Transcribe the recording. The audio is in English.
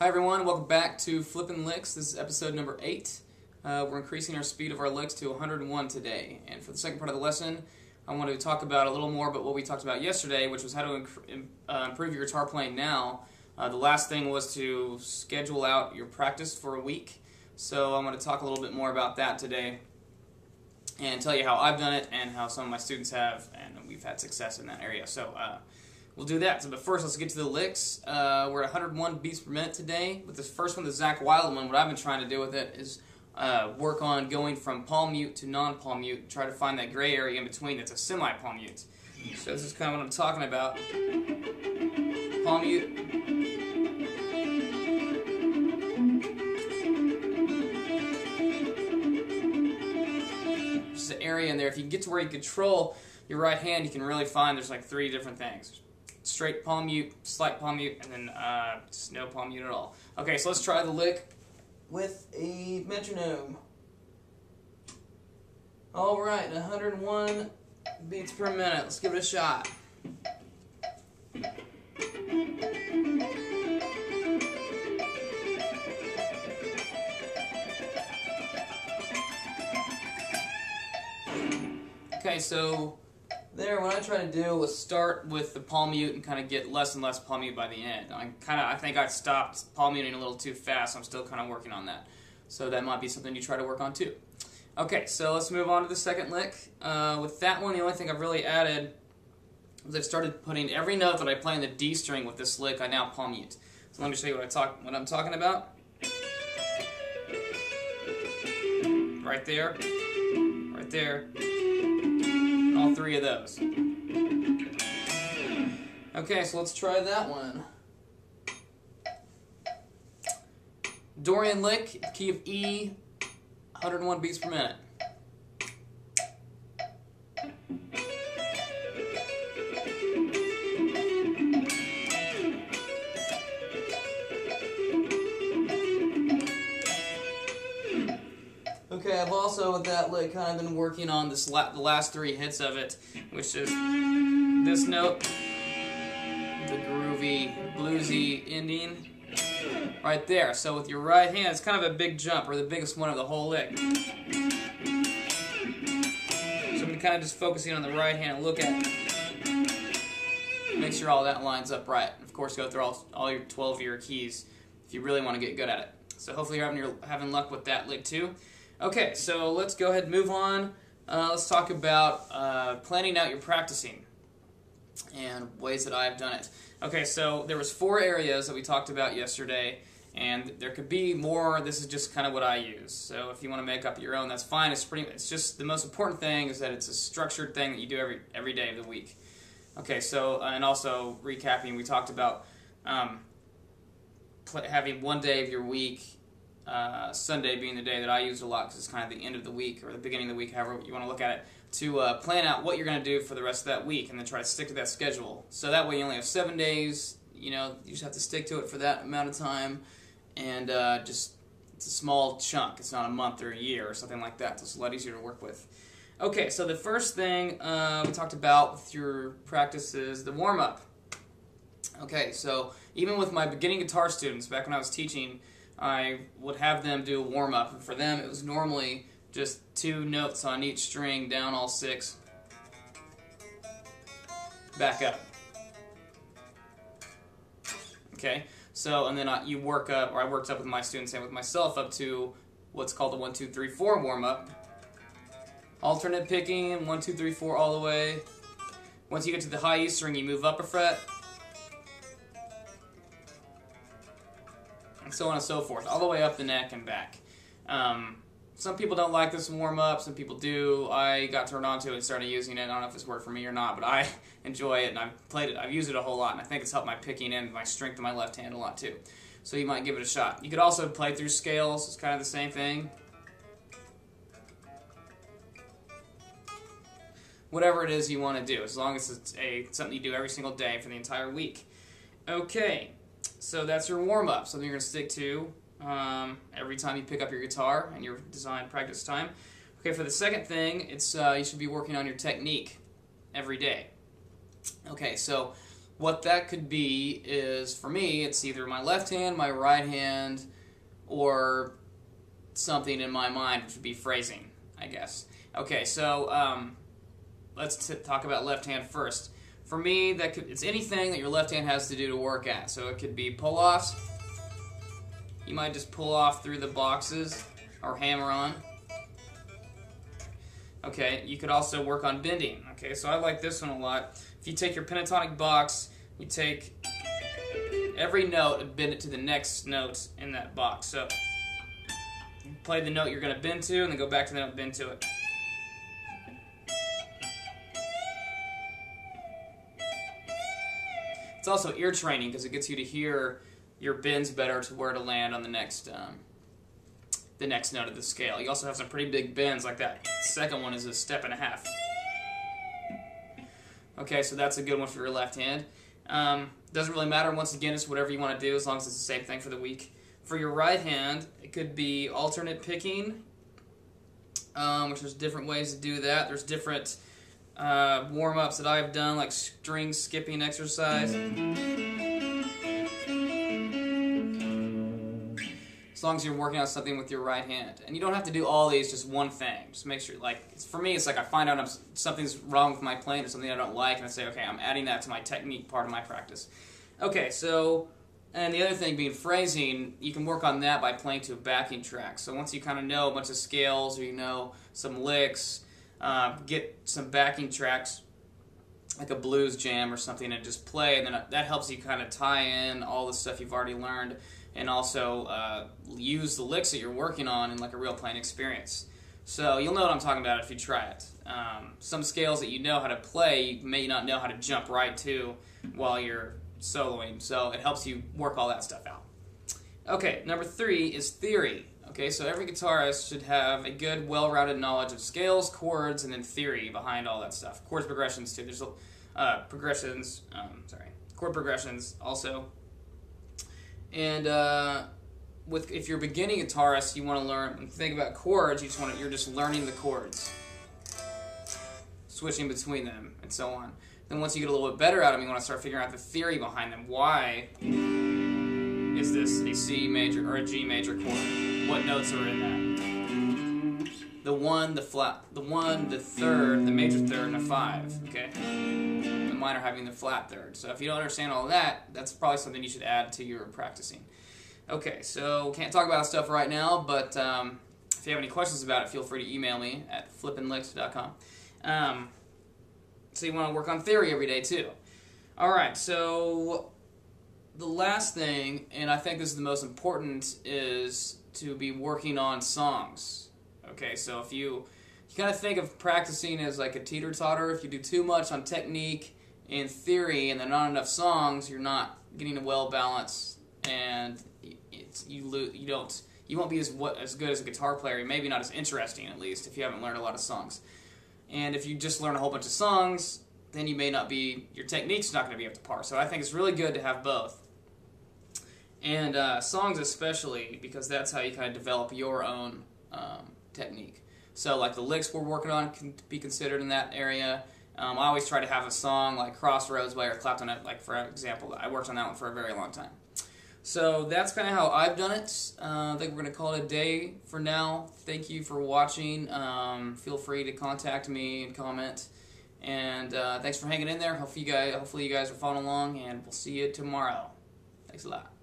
Hi everyone, welcome back to Flippinlicks. This is episode number 8. We're increasing our speed of our licks to 101 today. And for the second part of the lesson, I want to talk about a little more about what we talked about yesterday, which was how to improve your guitar playing now. The last thing was to schedule out your practice for a week. So I'm going to talk a little bit more about that today and tell you how I've done it and how some of my students have, and we've had success in that area. So we'll do that. So, but first, let's get to the licks. We're at 101 beats per minute today. With this first one, the Zach Wild one, what I've been trying to do with it is work on going from palm mute to non-palm mute, try to find that gray area in between that's a semi-palm mute. So this is kind of what I'm talking about. Palm mute. Just an area in there. If you can get to where you control your right hand, you can really find there's like 3 different things. Straight palm mute, slight palm mute, and then just no palm mute at all. Okay, so let's try the lick with a metronome. Alright, 101 beats per minute. Let's give it a shot. Okay, so there, what I tried to do was start with the palm mute and kind of get less and less palm mute by the end. I think I stopped palm muting a little too fast. I'm still kind of working on that. So that might be something you try to work on too. Okay, so let's move on to the second lick. With that one, the only thing I've really added was I've started putting every note that I play in the D string with this lick, I now palm mute. So let me show you what I'm talking about. Right there, right there. All 3 of those. Okay, so let's try that one. Dorian lick, key of E, 101 beats per minute. Okay, I've also, with that lick, kind of been working on this the last 3 hits of it, which is this note, the groovy, bluesy ending, right there. So with your right hand, it's kind of a big jump, or the biggest one of the whole lick. So I'm kind of just focusing on the right hand and look at it. Make sure all that lines up right. Of course, go through all your 12 of your keys if you really want to get good at it. So hopefully you're having luck with that lick too. Okay, so let's go ahead and move on. Let's talk about planning out your practicing and ways that I've done it. Okay, so there was 4 areas that we talked about yesterday, and there could be more. This is just kind of what I use. So if you want to make up your own, that's fine. It's just the most important thing is that it's a structured thing that you do every day of the week. Okay, so and also recapping, we talked about having one day of your week. Sunday being the day that I use a lot because it's kind of the end of the week or the beginning of the week, however you want to look at it, to plan out what you're going to do for the rest of that week and then try to stick to that schedule. So that way you only have 7 days, you just have to stick to it for that amount of time, and it's a small chunk. It's not a month or a year or something like that, so it's a lot easier to work with. Okay, so the first thing we talked about with your practice is the warm-up. Okay, so even with my beginning guitar students, back when I was teaching, I would have them do a warm-up, and for them it was normally just 2 notes on each string, down all 6, back up. Okay, so and then you work up, or I worked up with my students and with myself up to what's called the 1, 2, 3, 4 warm-up. Alternate picking, 1, 2, 3, 4 all the way. Once you get to the high E string, you move up a fret. And so on and so forth, all the way up the neck and back. Some people don't like this warm-up, some people do. I got turned on to it and started using it. I don't know if it's worked for me or not, but I enjoy it, and I've used it a whole lot, and I think it's helped my picking and my strength of my left hand a lot too. So you might give it a shot. You could also play through scales. It's kind of the same thing. Whatever it is you want to do, as long as it's something you do every single day for the entire week. Okay. So that's your warm-up, something you're going to stick to every time you pick up your guitar and your design practice time. Okay, for the second thing, it's you should be working on your technique every day. Okay, so what that could be is, for me, it's either my left hand, my right hand, or something in my mind, which would be phrasing, I guess. Okay, so let's talk about left hand first. For me, it's anything that your left hand has to do to work at. So it could be pull-offs. You might just pull off through the boxes or hammer on. Okay, you could also work on bending. Okay, so I like this one a lot. If you take your pentatonic box, you take every note and bend it to the next note in that box. So you play the note you're going to bend to, and then go back to the note and bend to it. It's also ear training because it gets you to hear your bends better to where to land on the next note of the scale. You also have some pretty big bends, like that second one is a step and a half. Okay, so that's a good one for your left hand. Doesn't really matter, once again, it's whatever you want to do as long as it's the same thing for the week. For your right hand, it could be alternate picking, which there's different ways to do that. There's different warm-ups that I've done, like string skipping exercise. As long as you're working on something with your right hand. And you don't have to do all these, just one thing. Just make sure, like, for me, it's like I find out something's wrong with my playing or something I don't like, and I say, okay, I'm adding that to my technique part of my practice. Okay, so, and the other thing being phrasing, you can work on that by playing to a backing track. So once you kind of know a bunch of scales, or you know some licks, get some backing tracks, like a blues jam or something, and just play, and then that helps you kind of tie in all the stuff you've already learned, and also use the licks that you're working on in like a real playing experience. So you'll know what I'm talking about if you try it. Some scales that you know how to play, you may not know how to jump right to while you're soloing, so it helps you work all that stuff out. Okay, number 3 is theory. Okay, so every guitarist should have a good, well-rounded knowledge of scales, chords, and then theory behind all that stuff. Chords progressions too. There's chord progressions also. And if you're a beginning guitarist, you want to learn. When you think about chords, you're just learning the chords, switching between them, and so on. Then once you get a little bit better at them, you want to start figuring out the theory behind them. Why is this a C major or a G major chord? What notes are in that? The 1, the flat, the 1, the third, the major third, and a 5. Okay. The minor having the flat third. So if you don't understand all that, that's probably something you should add to your practicing. Okay, so can't talk about stuff right now, but if you have any questions about it, feel free to email me at flippinlicks.com. So you want to work on theory every day too. Alright, so the last thing, and I think this is the most important, is to be working on songs. Okay, so if you kind of think of practicing as like a teeter-totter. If you do too much on technique and theory and there are not enough songs, you're not getting a well balance, and you won't be as good as a guitar player. Maybe not as interesting, at least, if you haven't learned a lot of songs. And if you just learn a whole bunch of songs, then you may not be, your technique's not going to be up to par. So I think it's really good to have both. And songs especially, because that's how you kind of develop your own technique. So like the licks we're working on can be considered in that area. I always try to have a song like Crossroads by Eric Clapton, like for example. I worked on that one for a very long time. So that's kind of how I've done it. I think we're going to call it a day for now. Thank you for watching. Feel free to contact me and comment. And thanks for hanging in there. Hopefully you guys are following along, and we'll see you tomorrow. Thanks a lot.